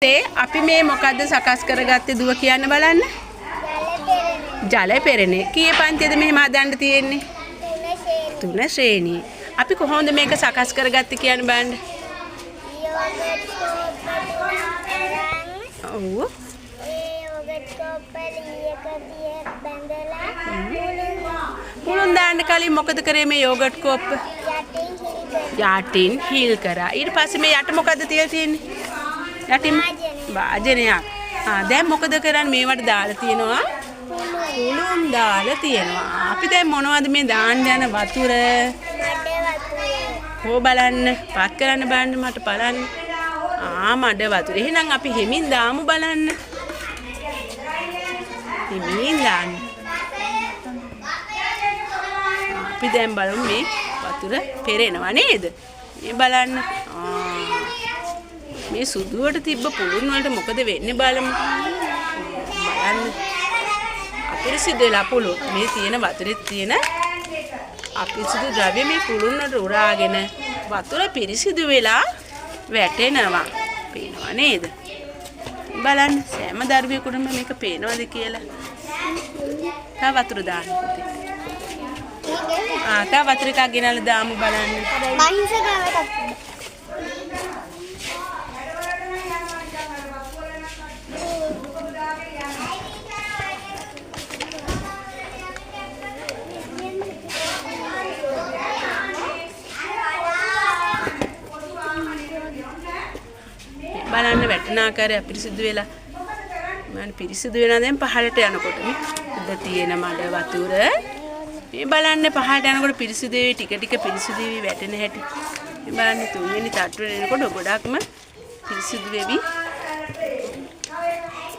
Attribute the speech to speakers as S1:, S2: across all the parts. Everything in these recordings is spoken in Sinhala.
S1: පුතේ අපි මේ මොකද්ද සකස් කරගත්තේ දුව කියන්න බලන්න. ජල පෙරණේ. කී පන්තියද මෙහෙම හදන්න තියෙන්නේ? 3 ශ්‍රේණිය. අපි කොහොමද මේක සකස් කරගත්තේ කියන්න බලන්න. ඔව්. මුළුන් දාන්න කලින් මොකද කරේ මේ යෝගට් කෝප්ප? යටින් හිල් කරා. ඊට පස්සේ මේ යට මොකද්ද තියලා තියෙන්නේ? යටින් වාජනයක්. දැන් මොකද කරන්නේ? මේවට දාලා තියෙනවා. මුළුන් දාලා තියෙනවා. අපි දැන් මොනවද මේ දාන්න යන වතුර? හො බලන්න. පාත් කරන්න බලන්න මට බලන්න. මඩ වතුර. එහෙනම් අපි හිමින් දාමු බලන්න. හිමින් දාන්න. අපි දැන් බලමු මේ වතුර පෙරෙනවා නේද? මේ බලන්න. මේ සුදුවට තිබ්බ පුළුන් වලට මොකද වෙන්නේ බලමු. බලන්න. අපිරිසිදු වෙලා පුළුන්. මේ තියෙන වතුරේ තියෙන අපිරිසිදු ද්‍රව්‍ය මේ පුළුන් වලට උරාගෙන වතුර පිරිසිදු වෙලා වැටෙනවා. පේනවා නේද? බලන්න සෑම දරුවෙකුටම මේක පේනවද කියලා. තව වතුර දාන්න පුතේ. තව වතුර එකක් ගෙනල්ලා දාමු බලන්න. බලන්න වැටෙන ආකාරය අපිරිසිදු වෙලා මම පිරිසිදු වෙනවා දැන් පහළට යනකොට මේ උඩ තියෙන මඩ වතුර මේ බලන්න පහළට යනකොට පිරිසිදු වෙවි ටික ටික පිරිසිදු වෙවි වැටෙන හැටි මේ බලන්න තුන්වෙනි තට්ටුවේ එනකොට ගොඩක්ම පිරිසිදු වෙවි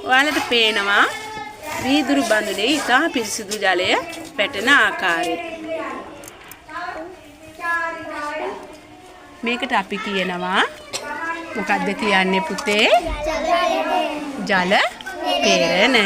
S1: ඔයාලට පේනවා වීදුරු බඳුනේ ඉතා පිරිසිදු ජලය වැටෙන ආකාරය මේකට අපි කියනවා මොකද්ද කියන්නේ පුතේ? ජල පෙරණය.